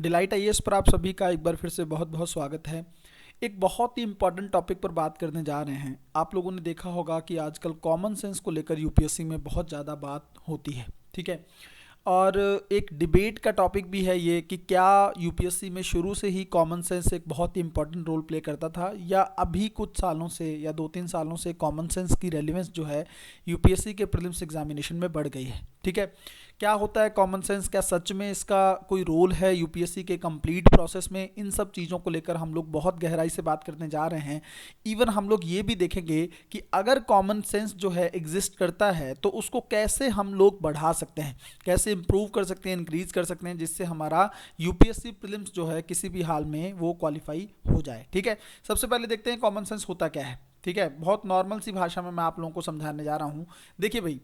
Delight IAS पर आप सभी का एक बार फिर से बहुत बहुत स्वागत है। एक बहुत ही इंपॉर्टेंट टॉपिक पर बात करने जा रहे हैं। आप लोगों ने देखा होगा कि आजकल कॉमन सेंस को लेकर यूपीएससी में बहुत ज़्यादा बात होती है, ठीक है। और एक डिबेट का टॉपिक भी है ये कि क्या यूपीएससी में शुरू से ही कॉमन सेंस एक बहुत ही इंपॉर्टेंट रोल प्ले करता था, या अभी कुछ सालों से या 2-3 सालों से कॉमन सेंस की रेलिवेंस जो है यूपीएससी के प्रीलिम्स एग्जामिनेशन में बढ़ गई है, ठीक है। क्या होता है कॉमन सेंस, क्या सच में इसका कोई रोल है यूपीएससी के कंप्लीट प्रोसेस में, इन सब चीज़ों को लेकर हम लोग बहुत गहराई से बात करने जा रहे हैं। इवन हम लोग ये भी देखेंगे कि अगर कॉमन सेंस जो है एग्जिस्ट करता है तो उसको कैसे हम लोग बढ़ा सकते हैं, कैसे इंप्रूव कर सकते हैं, इंक्रीज कर सकते हैं, जिससे हमारा यूपीएससी प्रीलिम्स जो है किसी भी हाल में वो क्वालिफाई हो जाए, ठीक है। सबसे पहले देखते हैं कॉमन सेंस होता क्या है, ठीक है। बहुत नॉर्मल सी भाषा में मैं आप लोगों को समझाने जा रहा हूँ। देखिए भाई,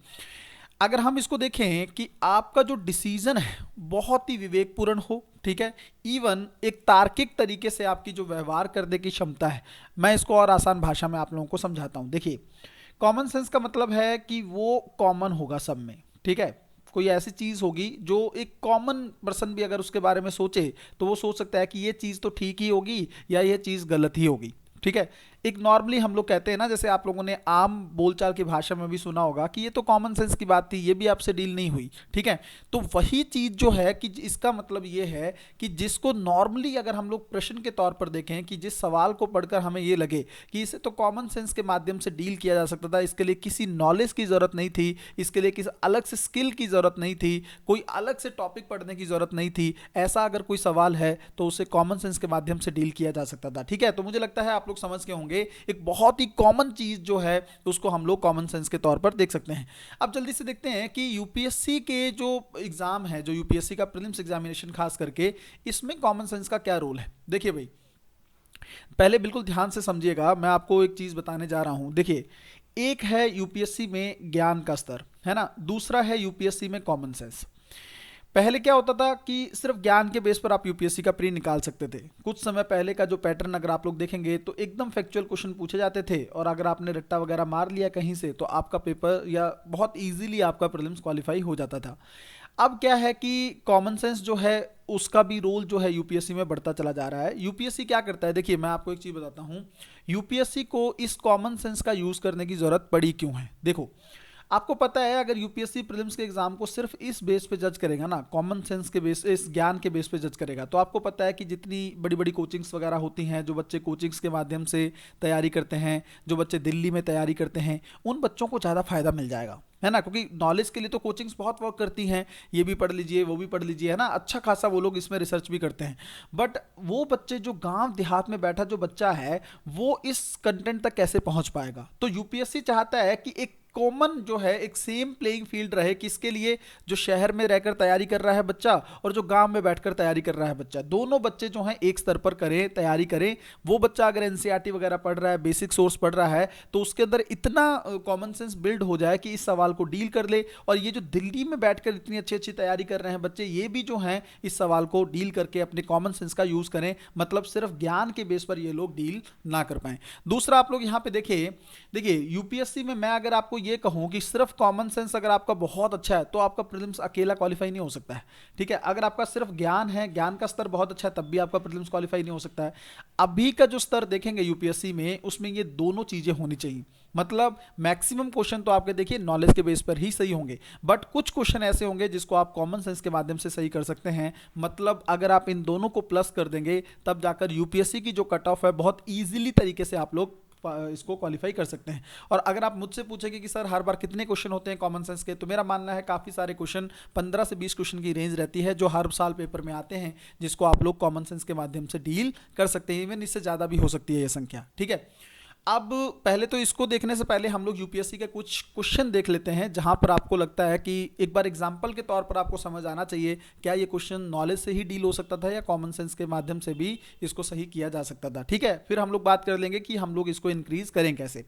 अगर हम इसको देखें कि आपका जो डिसीजन है बहुत ही विवेकपूर्ण हो, ठीक है, इवन एक तार्किक तरीके से आपकी जो व्यवहार करने की क्षमता है, मैं इसको और आसान भाषा में आप लोगों को समझाता हूं। देखिए, कॉमन सेंस का मतलब है कि वो कॉमन होगा सब में, ठीक है। कोई ऐसी चीज़ होगी जो एक कॉमन पर्सन भी अगर उसके बारे में सोचे तो वो सोच सकता है कि ये चीज़ तो ठीक ही होगी या ये चीज़ गलत ही होगी, ठीक है। एक नॉर्मली हम लोग कहते हैं ना, जैसे आप लोगों ने आम बोलचाल की भाषा में भी सुना होगा कि ये तो कॉमन सेंस की बात थी, ये भी आपसे डील नहीं हुई, ठीक है। तो वही चीज़ जो है कि इसका मतलब ये है कि जिसको नॉर्मली अगर हम लोग प्रश्न के तौर पर देखें कि जिस सवाल को पढ़कर हमें ये लगे कि इसे तो कॉमन सेंस के माध्यम से डील किया जा सकता था, इसके लिए किसी नॉलेज की ज़रूरत नहीं थी, इसके लिए किसी अलग से स्किल की ज़रूरत नहीं थी, कोई अलग से टॉपिक पढ़ने की ज़रूरत नहीं थी, ऐसा अगर कोई सवाल है तो उसे कॉमन सेंस के माध्यम से डील किया जा सकता था, ठीक है। तो मुझे लगता है आप लोग समझ के होंगे, एक बहुत ही कॉमन चीज जो है उसको हम लोग कॉमन सेंस के तौर पर देख सकते हैं। अब जल्दी से देखते हैं कि यूपीएससी के जो एग्जाम है, जो यूपीएससी का प्रीलिम्स एग्जामिनेशन खास करके, इसमें कॉमन सेंस का क्या रोल है। देखिए भाई, पहले बिल्कुल ध्यान से समझिएगा, मैं आपको एक चीज बताने जा रहा हूं। देखिए, एक है यूपीएससी में ज्ञान का स्तर, है ना, दूसरा है यूपीएससी में कॉमन सेंस। पहले क्या होता था कि सिर्फ ज्ञान के बेस पर आप यूपीएससी का प्री निकाल सकते थे। कुछ समय पहले का जो पैटर्न अगर आप लोग देखेंगे तो एकदम फैक्चुअल क्वेश्चन पूछे जाते थे, और अगर आपने रट्टा वगैरह मार लिया कहीं से तो आपका पेपर या बहुत इजीली आपका प्रीलिम्स क्वालिफाई हो जाता था। अब क्या है कि कॉमन सेंस जो है उसका भी रोल जो है यूपीएससी में बढ़ता चला जा रहा है। यूपीएससी क्या करता है, देखिए मैं आपको एक चीज़ बताता हूँ, यूपीएससी को इस कॉमन सेंस का यूज़ करने की ज़रूरत पड़ी क्यों है। देखो, आपको पता है अगर यूपीएससी प्रीलिम्स के एग्जाम को सिर्फ इस बेस पे जज करेगा ना, कॉमन सेंस के बेस, इस ज्ञान के बेस पे जज करेगा, तो आपको पता है कि जितनी बड़ी बड़ी कोचिंग्स वगैरह होती हैं, जो बच्चे कोचिंग्स के माध्यम से तैयारी करते हैं, जो बच्चे दिल्ली में तैयारी करते हैं, उन बच्चों को ज़्यादा फायदा मिल जाएगा, है ना। क्योंकि नॉलेज के लिए तो कोचिंग्स बहुत वर्क करती हैं, ये भी पढ़ लीजिए वो भी पढ़ लीजिए, है ना, अच्छा खासा वो लोग इसमें रिसर्च भी करते हैं। बट वो बच्चे जो गांव देहात में बैठा जो बच्चा है, वो इस कंटेंट तक कैसे पहुंच पाएगा। तो यूपीएससी चाहता है कि एक कॉमन जो है, एक सेम प्लेइंग फील्ड रहे, किसके लिए, जो शहर में रहकर तैयारी कर रहा है बच्चा और जो गांव में बैठकर तैयारी कर रहा है बच्चा, दोनों बच्चे जो हैं एक स्तर पर करें, तैयारी करें। वो बच्चा अगर एनसीईआरटी वगैरह पढ़ रहा है, बेसिक सोर्स पढ़ रहा है, तो उसके अंदर इतना कॉमन सेंस बिल्ड हो जाए कि इस सवाल को डील कर ले। और ये जो दिल्ली में बैठकर इतनी अच्छी अच्छी तैयारी कर रहे हैं बच्चे, ये भी जो हैं इस सवाल को डील करके अपने कॉमन सेंस का यूज करें, मतलब सिर्फ ज्ञान के बेस पर ये लोग डील ना कर पाए। दूसरा, आप लोग यहाँ पे देखिए यूपीएससी में मैं अगर आपको ये कहूँ कि सिर्फ कॉमन सेंस अगर आपका बहुत अच्छा है तो आपका प्रीलिम्स अकेला क्वालिफाई नहीं हो सकता है, ठीक है। अगर आपका सिर्फ ज्ञान है, ज्ञान का स्तर बहुत अच्छा है, तब भी आपका प्रीलिम्स क्वालिफाई नहीं हो सकता है। अभी का जो स्तर देखेंगे यूपीएससी में, उसमें ये दोनों चीजें होनी चाहिए। मतलब मैक्सिमम क्वेश्चन तो आपके देखिए नॉलेज के बेस पर ही सही होंगे, बट कुछ क्वेश्चन ऐसे होंगे जिसको आप कॉमन सेंस के माध्यम से सही कर सकते हैं। मतलब अगर आप इन दोनों को प्लस कर देंगे तब जाकर यूपीएससी की जो कट ऑफ है बहुत इजीली तरीके से आप लोग इसको क्वालिफाई कर सकते हैं। और अगर आप मुझसे पूछेंगे कि सर हर बार कितने क्वेश्चन होते हैं कॉमन सेंस के, तो मेरा मानना है काफ़ी सारे क्वेश्चन, 15 से 20 क्वेश्चन की रेंज रहती है जो हर साल पेपर में आते हैं, जिसको आप लोग कॉमन सेंस के माध्यम से डील कर सकते हैं। इवन इससे ज़्यादा भी हो सकती है ये संख्या, ठीक है। अब पहले तो इसको देखने से पहले हम लोग यूपीएससी के कुछ क्वेश्चन देख लेते हैं, जहां पर आपको लगता है कि एक बार एग्जांपल के तौर पर आपको समझ आना चाहिए क्या ये क्वेश्चन नॉलेज से ही डील हो सकता था या कॉमन सेंस के माध्यम से भी इसको सही किया जा सकता था, ठीक है। फिर हम लोग बात कर लेंगे कि हम लोग इसको इंक्रीज करें कैसे।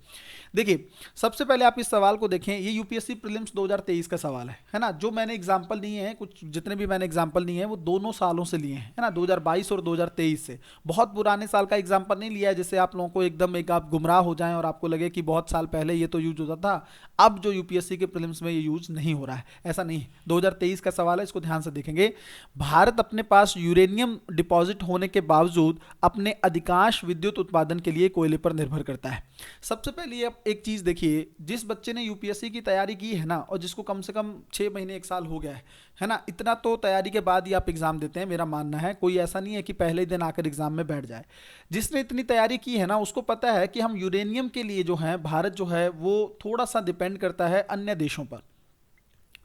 देखिए, सबसे पहले आप इस सवाल को देखें, ये यूपीएससी प्रीलिम्स 2023 का सवाल है ना। जो मैंने एग्जाम्पल लिए हैं, कुछ जितने भी मैंने एग्जाम्पल लिए हैं वो दोनों सालों से लिए हैं, है ना, 2022 और 2023 से। बहुत पुराने साल का एग्जाम्पल नहीं लिया है जिससे आप लोगों को एकदम एक आप गुमराह गुमराह हो जाएं और आपको लगे कि बहुत साल पहले ये तो यूज होता था, अब जो यूपीएससी के प्रीलिम्स में ये यूज नहीं हो रहा है, ऐसा नहीं है। 2023 का सवाल है, इसको ध्यान से देखेंगे। भारत अपने पास यूरेनियम डिपॉजिट होने के बावजूद अपने अधिकांश विद्युत उत्पादन के लिए कोयले पर निर्भर करता है। सबसे पहले आप एक चीज देखिए, जिस बच्चे ने यूपीएससी की तैयारी की है ना, और जिसको कम से कम 6 महीने 1 साल हो गया है ना, इतना तो तैयारी के बाद ही आप एग्जाम देते हैं, मेरा मानना है। कोई ऐसा नहीं है कि पहले ही दिन आकर एग्जाम में बैठ जाए। जिसने इतनी तैयारी की है ना, उसको पता है कि हम यूरेनियम के लिए जो है, भारत जो है वो थोड़ा सा डिपेंड करता है अन्य देशों पर।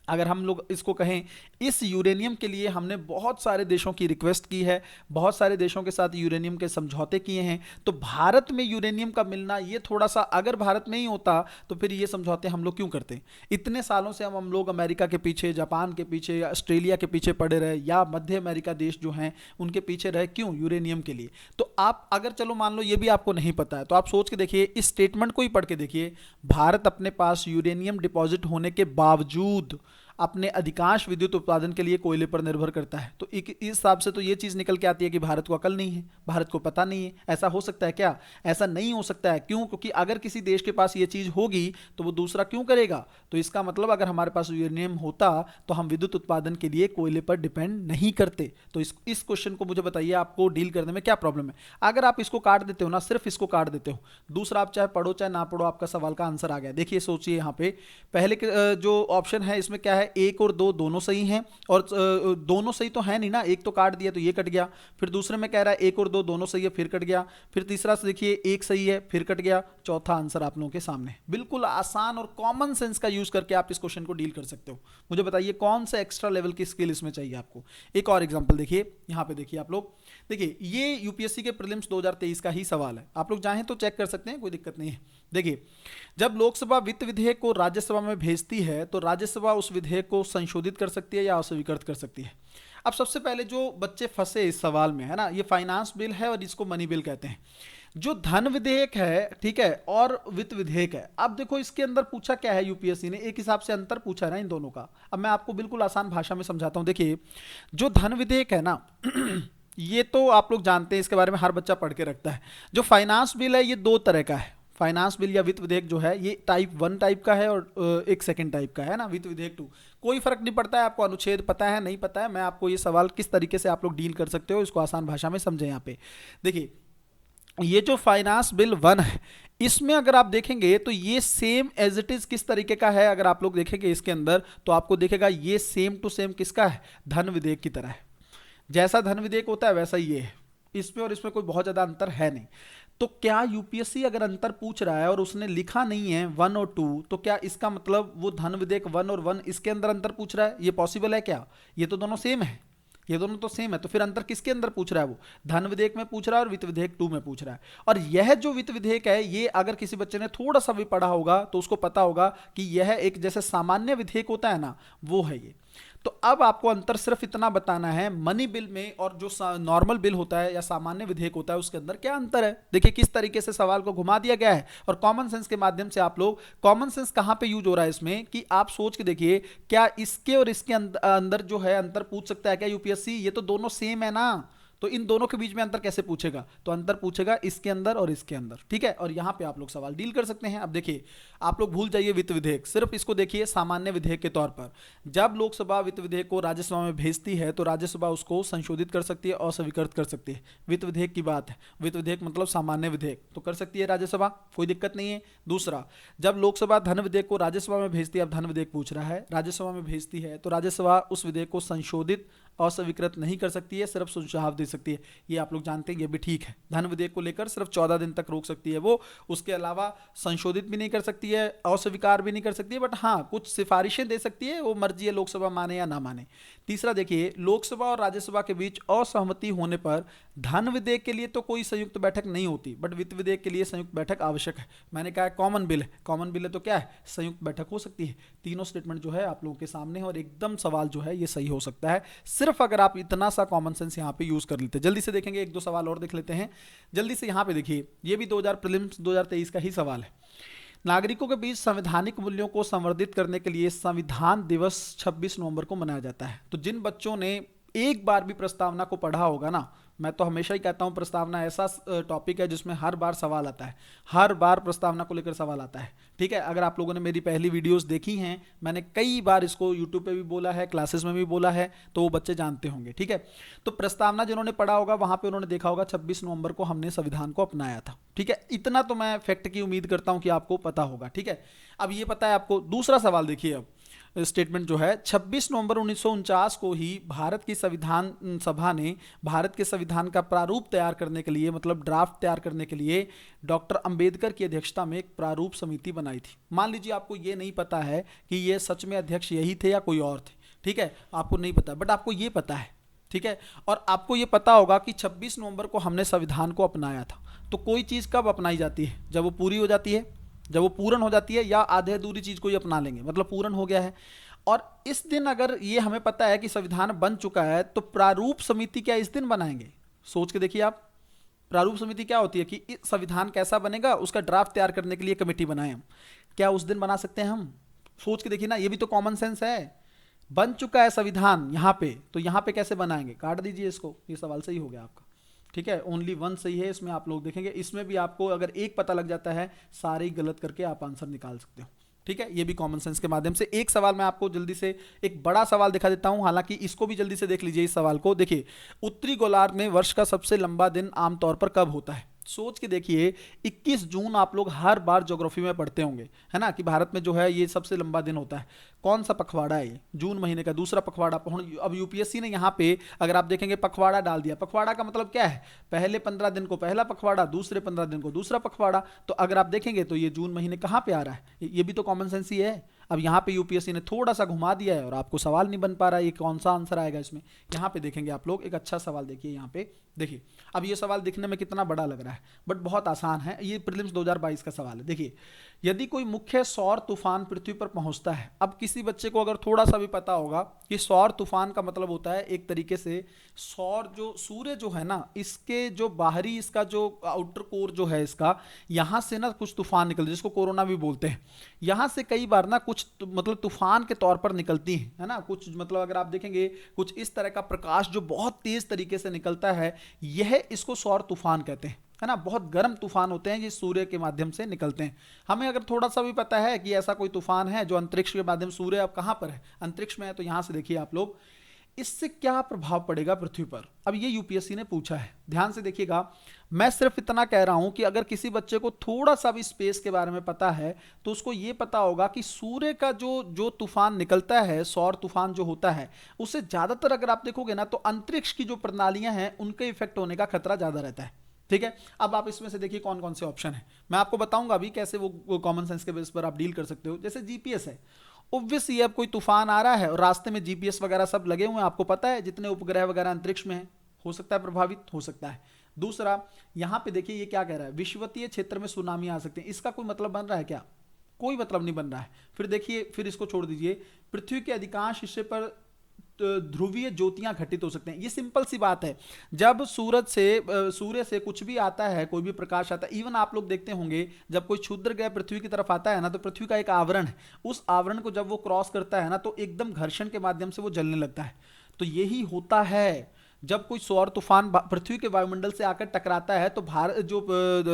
अगर हम लोग इसको कहें, इस यूरेनियम के लिए हमने बहुत सारे देशों की रिक्वेस्ट की है, बहुत सारे देशों के साथ यूरेनियम के समझौते किए हैं। तो भारत में यूरेनियम का मिलना ये थोड़ा सा, अगर भारत में ही होता तो फिर ये समझौते हम लोग क्यों करते। इतने सालों से हम लोग अमेरिका के पीछे, जापान के पीछे, ऑस्ट्रेलिया के पीछे पड़े रहे, या मध्य अमेरिका देश जो हैं उनके पीछे रहे, क्यों? यूरेनियम के लिए। तो आप अगर चलो मान लो ये भी आपको नहीं पता है, तो आप सोच के देखिए, इस स्टेटमेंट को ही पढ़ के देखिए, भारत अपने पास यूरेनियम डिपॉजिट होने के बावजूद अपने अधिकांश विद्युत उत्पादन के लिए कोयले पर निर्भर करता है। तो इस हिसाब से तो ये चीज़ निकल के आती है कि भारत को अकल नहीं है, भारत को पता नहीं है। ऐसा हो सकता है क्या? ऐसा नहीं हो सकता है। क्यों? क्योंकि अगर किसी देश के पास ये चीज़ होगी तो वो दूसरा क्यों करेगा? तो इसका मतलब अगर हमारे पास यूरेनियम होता तो हम विद्युत उत्पादन के लिए कोयले पर डिपेंड नहीं करते। तो इस क्वेश्चन को मुझे बताइए, आपको डील करने में क्या प्रॉब्लम है? अगर आप इसको काट देते हो ना, सिर्फ इसको काट देते हो, दूसरा आप चाहे पढ़ो चाहे ना पढ़ो, आपका सवाल का आंसर आ गया। देखिए सोचिए, यहाँ पे पहले जो ऑप्शन है इसमें क्या है, 1 और 2 दोनों सही हैं, और दोनों सही तो है नहीं ना, एक तो काट दिया तो ये कट गया। फिर दूसरे में कह रहा है 1 और 2 दोनों सही है, फिर कट गया। फिर तीसरा से देखिए 1 सही है, फिर कट गया। चौथा आंसर आप लोगों के सामने। बिल्कुल आसान और कॉमन सेंस का यूज करके आप इस क्वेश्चन को डील कर सकते हो। मुझे बताइए कौन सा एक्स्ट्रा लेवल की स्किल इसमें चाहिए आपको। एक और एग्जांपल देखिए, यहाँ पे देखिए आप लोग, देखिए ये यूपीएससी के प्रीलिम्स 2023 का ही सवाल है, आप लोग चाहें तो चेक कर सकते हैं, कोई दिक्कत नहीं है। देखिए, जब लोकसभा वित्त विधेयक को राज्यसभा में भेजती है तो राज्यसभा उस विधेयक को संशोधित कर सकती है या अस्वीकृत कर सकती है। अब सबसे पहले जो बच्चे फंसे इस सवाल में, है ना, ये फाइनेंस बिल है और इसको मनी बिल कहते हैं। जो धन विधेयक है, ठीक है, और वित्त विधेयक है, अब देखो इसके अंदर पूछा क्या है यूपीएससी ने, एक हिसाब से अंतर पूछा है ना इन दोनों का। अब मैं आपको बिल्कुल आसान भाषा में समझाता हूं। देखिए, जो धन विधेयक है ना ये तो आप लोग जानते हैं, इसके बारे में हर बच्चा पढ़ के रखता है। जो फाइनेंस बिल है ये 2 तरह का है। फाइनेंस बिल या वित्त विधेयक जो है, ये टाइप 1 टाइप का है और एक सेकंड टाइप का है ना, वित्त विधेयक 2। कोई फर्क नहीं पड़ता है, आपको अनुच्छेद पता है नहीं पता है, मैं आपको ये सवाल किस तरीके से आप लोग डील कर सकते हो इसको आसान भाषा में समझें। यहाँ पे देखिए, ये जो फाइनेंस बिल 1 है, इसमें अगर आप देखेंगे तो ये सेम एज इट इज किस तरीके का है, अगर आप लोग देखेंगे इसके अंदर तो आपको देखेगा ये सेम टू सेम किसका है, धन विधेयक की तरह है। जैसा धन विधेयक होता है वैसा ही ये है, इसमें और इसमें कोई बहुत ज्यादा अंतर है नहीं। तो क्या यूपीएससी अगर अंतर पूछ रहा है और उसने लिखा नहीं है 1 और 2, तो क्या इसका मतलब वो धन विधेयक 1 और 1 इसके अंदर अंतर पूछ रहा है? ये पॉसिबल है क्या? ये तो दोनों सेम है, ये दोनों तो सेम है, तो फिर अंतर किसके अंदर पूछ रहा है? वो धन विधेयक में पूछ रहा है और वित्त विधेयक 2 में पूछ रहा है। और यह जो वित्त विधेयक है, ये अगर किसी बच्चे ने थोड़ा सा भी पढ़ा होगा तो उसको पता होगा कि यह एक जैसे सामान्य विधेयक होता है ना, वो है ये। तो अब आपको अंतर सिर्फ इतना बताना है, मनी बिल में और जो नॉर्मल बिल होता है या सामान्य विधेयक होता है उसके अंदर क्या अंतर है। देखिए किस तरीके से सवाल को घुमा दिया गया है, और कॉमन सेंस के माध्यम से आप लोग, कॉमन सेंस कहां पे यूज हो रहा है इसमें, कि आप सोच के देखिए, क्या इसके और इसके अंदर जो है अंतर पूछ सकता है क्या यूपीएससी? ये तो दोनों सेम है ना, तो इन दोनों के बीच में अंतर कैसे पूछेगा? तो अंतर पूछेगा इसके अंदर और इसके अंदर, ठीक है। और यहां पे आप लोग सवाल डील कर सकते हैं। अब देखिए, आप लोग भूल जाइए वित्त विधेयक, सिर्फ इसको देखिए सामान्य विधेयक के तौर पर। जब लोकसभा वित्त विधेयक को राज्यसभा में भेजती है तो राज्यसभा उसको संशोधित कर सकती है और स्वीकृत कर सकती है। वित्त विधेयक की बात है, वित्त विधेयक मतलब सामान्य विधेयक, तो कर सकती है राज्यसभा, कोई दिक्कत नहीं है। दूसरा, जब लोकसभा धन विधेयक को राज्यसभा में भेजती है, अब धन विधेयक पूछ रहा है, राज्यसभा में भेजती है तो राज्यसभा उस विधेयक को संशोधित और स्वीकृत नहीं कर सकती है, सिर्फ सुझाव दे सकती है। ये आप लोग जानते हैं, ये भी ठीक है। धन विधेयक को लेकर सिर्फ 14 दिन तक रोक सकती है वो, उसके अलावा संशोधित भी नहीं कर सकती है, अस्वीकार भी नहीं कर सकती है, बट हाँ कुछ सिफारिशें दे सकती है, वो मर्जी है लोकसभा माने या ना माने। तीसरा देखिए, लोकसभा और राज्यसभा के बीच असहमति होने पर धन विधेयक के लिए तो कोई संयुक्त बैठक नहीं होती, बट वित्त विधेयक के लिए संयुक्त बैठक आवश्यक है। मैंने कहा कॉमन बिल है, कॉमन बिल है तो क्या है, संयुक्त बैठक हो सकती है। तीनों स्टेटमेंट जो है आप लोगों के सामने है और एकदम सवाल जो है ये सही हो सकता है, सिर्फ अगर आप इतना सा कॉमन सेंस यहाँ पे यूज कर लेते हैं। जल्दी से देखेंगे, 1-2 सवाल और देख लेते हैं जल्दी से। यहाँ पे देखिए, ये भी 2000 प्रीलिम्स 2023 का ही सवाल है। नागरिकों के बीच संवैधानिक मूल्यों को संवर्धित करने के लिए संविधान दिवस 26 नवंबर को मनाया जाता है। तो जिन बच्चों ने एक बार भी प्रस्तावना को पढ़ा होगा ना, मैं तो हमेशा ही कहता हूं प्रस्तावना ऐसा टॉपिक है जिसमें हर बार सवाल आता है, हर बार प्रस्तावना को लेकर सवाल आता है। ठीक है, अगर आप लोगों ने मेरी पहली वीडियोस देखी हैं, मैंने कई बार इसको यूट्यूब पे भी बोला है, क्लासेस में भी बोला है, तो वो बच्चे जानते होंगे। ठीक है, तो प्रस्तावना जिन्होंने पढ़ा होगा वहां पे उन्होंने देखा होगा 26 नवंबर को हमने संविधान को अपनाया था। ठीक है, इतना तो मैं फैक्ट की उम्मीद करता हूं कि आपको पता होगा। ठीक है, अब ये पता है आपको। दूसरा सवाल देखिए, अब स्टेटमेंट जो है 26 नवंबर 1949 को ही भारत की संविधान सभा ने भारत के संविधान का प्रारूप तैयार करने के लिए, मतलब ड्राफ्ट तैयार करने के लिए डॉक्टर अंबेडकर की अध्यक्षता में एक प्रारूप समिति बनाई थी। मान लीजिए आपको ये नहीं पता है कि ये सच में अध्यक्ष यही थे या कोई और थे। ठीक है, आपको नहीं पता, बट आपको ये पता है। ठीक है, और आपको ये पता होगा कि 26 नवंबर को हमने संविधान को अपनाया था। तो कोई चीज़ कब अपनाई जाती है? जब वो पूरी हो जाती है, जब वो पूर्ण हो जाती है, या आधे अधूरी चीज को ही अपना लेंगे, मतलब पूर्ण हो गया है। और इस दिन अगर ये हमें पता है कि संविधान बन चुका है, तो प्रारूप समिति क्या इस दिन बनाएंगे? सोच के देखिए आप, प्रारूप समिति क्या होती है कि संविधान कैसा बनेगा उसका ड्राफ्ट तैयार करने के लिए कमेटी बनाए हम। क्या उस दिन बना सकते हैं हम? सोच के देखिए ना, ये भी तो कॉमन सेंस है। बन चुका है संविधान यहाँ पे, तो यहाँ पे कैसे बनाएंगे? काट दीजिए इसको, ये सवाल सही हो गया आपका। ठीक है, ओनली वन सही है इसमें। आप लोग देखेंगे इसमें भी आपको अगर एक पता लग जाता है, सारे गलत करके आप आंसर निकाल सकते हो। ठीक है, ये भी कॉमन सेंस के माध्यम से। एक सवाल मैं आपको जल्दी से, एक बड़ा सवाल दिखा देता हूं, हालांकि इसको भी जल्दी से देख लीजिए। इस सवाल को देखिए, उत्तरी गोलार्ध में वर्ष का सबसे लंबा दिन आमतौर पर कब होता है? सोच के देखिए, 21 जून आप लोग हर बार ज्योग्राफी में पढ़ते होंगे, है ना, कि भारत में जो है ये सबसे लंबा दिन होता है। कौन सा पखवाड़ा है ये? जून महीने का दूसरा पखवाड़ा। अब यूपीएससी ने यहाँ पे अगर आप देखेंगे पखवाड़ा डाल दिया। पखवाड़ा का मतलब क्या है? पहले 15 दिन को पहला पखवाड़ा, दूसरे 15 दिन को दूसरा पखवाड़ा। तो अगर आप देखेंगे तो ये जून महीने कहाँ पे आ रहा है? ये भी तो कॉमन सेंस ही है। अब यहाँ पे यूपीएससी ने थोड़ा सा घुमा दिया है और आपको सवाल नहीं बन पा रहा है, ये कौन सा आंसर आएगा इसमें। यहाँ पे देखेंगे आप लोग, एक अच्छा सवाल देखिए यहाँ पे। देखिए, अब ये सवाल दिखने में कितना बड़ा लग रहा है, बट बहुत आसान है। ये प्रीलिम्स 2022 का सवाल है। देखिए, यदि कोई मुख्य सौर तूफान पृथ्वी पर पहुंचता है, अब किसी बच्चे को अगर थोड़ा सा भी पता होगा कि सौर तूफान का मतलब होता है एक तरीके से सौर, जो सूर्य जो है ना, इसके जो बाहरी, इसका जो आउटर कोर जो है इसका, यहां से ना कुछ तूफान निकलते, जिसको कोरोना भी बोलते हैं। यहां से कई बार ना कुछ मतलब तूफान के तौर पर निकलती है ना, कुछ मतलब अगर आप देखेंगे कुछ इस तरह का प्रकाश जो बहुत तेज तरीके से निकलता है, यह इसको सौर तूफान कहते हैं, है ना। बहुत गर्म तूफान होते हैं, ये सूर्य के माध्यम से निकलते हैं। हमें अगर थोड़ा सा भी पता है कि ऐसा कोई तूफान है जो अंतरिक्ष के माध्यम, सूर्य अब कहां पर है? अंतरिक्ष में है। तो यहां से देखिए आप लोग, इससे क्या प्रभाव पड़ेगा पृथ्वी पर? अब ये यूपीएससी ने पूछा है, ध्यान से देखिएगा। मैं सिर्फ इतना कह रहा हूं कि अगर किसी बच्चे को थोड़ा सा भी स्पेस के बारे में पता है, तो उसको ये पता होगा कि सूर्य का जो तूफान निकलता है, सौर तूफान जो होता है, उससे ज्यादातर अगर आप देखोगे ना, तो अंतरिक्ष की जो प्रणालियां हैं उनके इफेक्ट होने का खतरा ज्यादा रहता है। ठीक है, अब आप इसमें से देखिए कौन कौन से ऑप्शन है, मैं आपको बताऊंगा अभी कैसे वो कॉमन सेंस के बेस पर आप डील कर सकते हो। जैसे जीपीएस है, ऑब्वियस ये अब कोई तूफान आ रहा है और रास्ते में जीपीएस वगैरह सब लगे हुए हैं, आपको पता है जितने उपग्रह वगैरह अंतरिक्ष में है, हो सकता है प्रभावित हो सकता है। दूसरा, यहां पे देखिए ये क्या कह रहा है, विषुवतीय क्षेत्र में सुनामी आ सकते हैं। इसका कोई मतलब बन रहा है क्या? कोई मतलब नहीं बन रहा है। फिर देखिए, फिर इसको छोड़ दीजिए, पृथ्वी के अधिकांश हिस्से पर ध्रुवीय ज्योतियां घटित हो सकते हैं। ये सिंपल सी बात है, जब सूर्य से कुछ भी आता है, कोई भी प्रकाश आता है, इवन आप लोग देखते होंगे जब कोई क्षुद्र ग्रह पृथ्वी की तरफ आता है ना, तो पृथ्वी का एक आवरण है, उस आवरण को जब वो क्रॉस करता है ना, तो एकदम घर्षण के माध्यम से वो जलने लगता है। तो यही होता है जब कोई सौर तूफान पृथ्वी के वायुमंडल से आकर टकराता है, तो भारत जो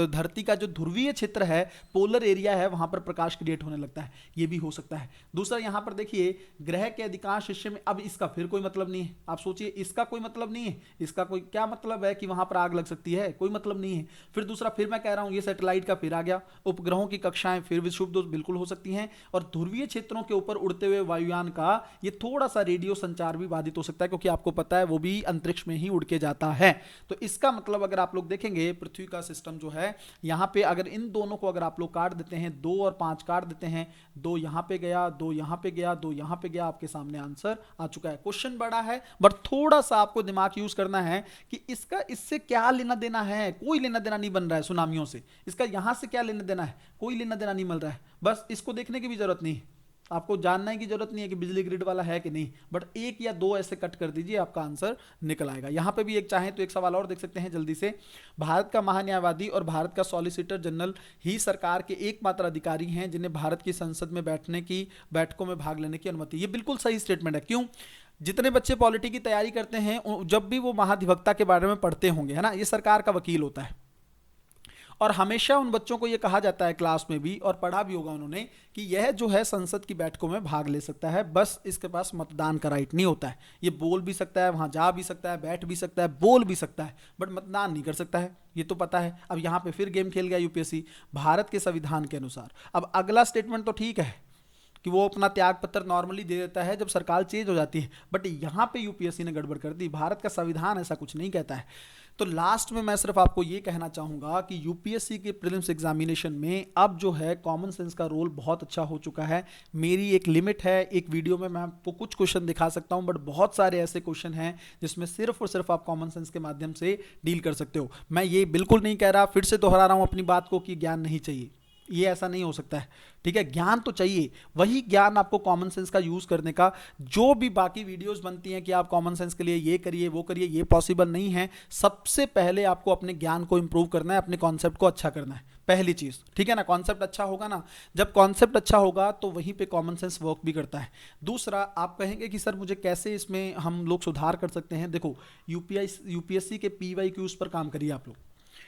धरती का जो ध्रुवीय क्षेत्र है, पोलर एरिया है, वहां पर प्रकाश क्रिएट होने लगता है। ये भी हो सकता है। दूसरा, यहां पर देखिए, ग्रह के अधिकांश हिस्से में, अब इसका फिर कोई मतलब नहीं है। आप सोचिए, इसका कोई मतलब नहीं है, इसका कोई क्या मतलब है कि वहां पर आग लग सकती है? कोई मतलब नहीं है। फिर दूसरा, फिर मैं कह रहा हूं, ये सैटेलाइट का फिर आ गया, उपग्रहों की कक्षाएं फिर विक्षुब्ध बिल्कुल हो सकती हैं, और ध्रुवीय क्षेत्रों के ऊपर उड़ते हुए वायुयान का ये थोड़ा सा रेडियो संचार भी बाधित हो सकता है, क्योंकि आपको पता है वो भी अंतरिक्ष में ही उड़ के जाता है। तो इसका मतलब अगर आप लोग देखेंगे, पृथ्वी का सिस्टम जो है, यहां पे अगर इन दोनों को अगर आप लोग काट देते हैं, 2 और 5 काट देते हैं, 2 यहां पे गया, 2 यहां पे गया, 2 यहां पे गया, आपके सामने आंसर आ चुका है। क्वेश्चन बड़ा है, बट थोड़ा सा आपको दिमाग यूज करना है कि इससे क्या लेना देना है। कोई लेना देना नहीं बन रहा है सुनामियों से, इसका यहां से क्या लेना देना है, कोई लेना देना नहीं मिल रहा है। बस इसको देखने की भी जरूरत नहीं, आपको जानने की जरूरत नहीं है कि बिजली ग्रिड वाला है कि नहीं, बट 1 या 2 ऐसे कट कर दीजिए, आपका आंसर निकल आएगा। यहां पे भी एक चाहें तो एक सवाल और देख सकते हैं जल्दी से। भारत का महान्यायवादी और भारत का सॉलिसिटर जनरल ही सरकार के एकमात्र अधिकारी हैं जिन्हें भारत की संसद में बैठकों में भाग लेने की अनुमति। ये बिल्कुल सही स्टेटमेंट है। क्यों? जितने बच्चे पॉलिटी की तैयारी करते हैं जब भी वो महाधिवक्ता के बारे में पढ़ते होंगे, है ना, ये सरकार का वकील होता है, और हमेशा उन बच्चों को ये कहा जाता है क्लास में भी, और पढ़ा भी होगा उन्होंने, कि यह जो है संसद की बैठकों में भाग ले सकता है, बस इसके पास मतदान का राइट नहीं होता है। ये बोल भी सकता है, वहां जा भी सकता है, बैठ भी सकता है, बोल भी सकता है, बट मतदान नहीं कर सकता है, ये तो पता है। अब यहाँ पे फिर गेम खेल गया यूपीएससी भारत के संविधान के अनुसार। अब अगला स्टेटमेंट तो ठीक है कि वो अपना त्याग पत्र नॉर्मली दे देता है जब सरकार चेंज हो जाती है, बट यहाँ पे यूपीएससी ने गड़बड़ कर दी। भारत का संविधान ऐसा कुछ नहीं कहता है। तो लास्ट में मैं सिर्फ आपको ये कहना चाहूँगा कि यूपीएससी के प्रीलिम्स एग्जामिनेशन में अब जो है कॉमन सेंस का रोल बहुत अच्छा हो चुका है। मेरी एक लिमिट है, एक वीडियो में मैं आपको कुछ क्वेश्चन दिखा सकता हूँ, बट बहुत सारे ऐसे क्वेश्चन हैं जिसमें सिर्फ और सिर्फ आप कॉमन सेंस के माध्यम से डील कर सकते हो। मैं ये बिल्कुल नहीं कह रहा, फिर से दोहरा रहा हूँ अपनी बात को, कि ज्ञान नहीं चाहिए, ये ऐसा नहीं हो सकता है, ठीक है। ज्ञान तो चाहिए, वही ज्ञान आपको कॉमन सेंस का यूज करने का। जो भी बाकी वीडियोस बनती हैं कि आप कॉमन सेंस के लिए ये करिए वो करिए, ये पॉसिबल नहीं है। सबसे पहले आपको अपने ज्ञान को इंप्रूव करना है, अपने कॉन्सेप्ट को अच्छा करना है, पहली चीज, ठीक है ना। कॉन्सेप्ट अच्छा होगा ना, जब कॉन्सेप्ट अच्छा होगा तो वहीं पे कॉमन सेंस वर्क भी करता है। दूसरा, आप कहेंगे कि सर मुझे कैसे इसमें हम लोग सुधार कर सकते हैं। देखो, यूपीएससी के पीवाईक्यूज पर काम करिए आप लोग,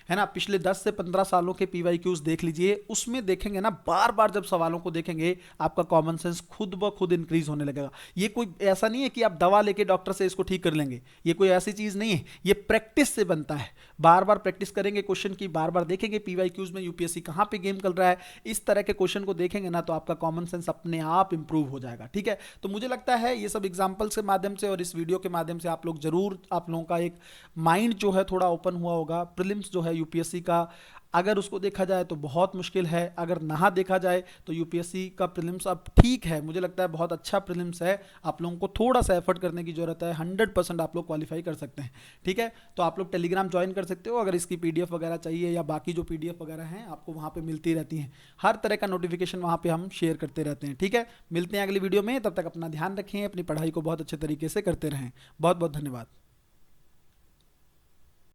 है ना। पिछले 10 से 15 सालों के पीवाईक्यूज देख लीजिए, उसमें देखेंगे ना, बार बार जब सवालों को देखेंगे आपका कॉमन सेंस खुद ब खुद इंक्रीज होने लगेगा। ये कोई ऐसा नहीं है कि आप दवा लेके डॉक्टर से इसको ठीक कर लेंगे, ये कोई ऐसी चीज नहीं है, ये प्रैक्टिस से बनता है। बार बार प्रैक्टिस करेंगे क्वेश्चन की, बार बार देखेंगे पीवाईक्यूज में यूपीएससी कहाँ पे गेम कर रहा है, इस तरह के क्वेश्चन को देखेंगे ना, तो आपका कॉमन सेंस अपने आप इंप्रूव हो जाएगा, ठीक है। तो मुझे लगता है ये सब एग्जाम्पल्स के माध्यम से और इस वीडियो के माध्यम से आप लोग जरूर, आप लोगों का एक माइंड जो है थोड़ा ओपन हुआ होगा। प्रीलिम्स जो है यूपीएससी का, अगर उसको देखा जाए तो बहुत मुश्किल है, अगर ना देखा जाए तो यूपीएससी का प्रीलिम्स अब ठीक है, मुझे लगता है बहुत अच्छा प्रीलिम्स है। आप लोगों को थोड़ा सा एफर्ट करने की जरूरत है, 100% आप लोग क्वालिफाई कर सकते हैं, ठीक है। तो आप लोग टेलीग्राम ज्वाइन कर सकते हो, अगर इसकी पीडीएफ वगैरह चाहिए या बाकी जो पीडीएफ वगैरह हैं आपको वहाँ पे मिलती रहती हैं, हर तरह का नोटिफिकेशन वहाँ पे हम शेयर करते रहते हैं, ठीक है। मिलते हैं अगली वीडियो में, तब तक अपना ध्यान रखें, अपनी पढ़ाई को बहुत अच्छे तरीके से करते रहें। बहुत बहुत धन्यवाद।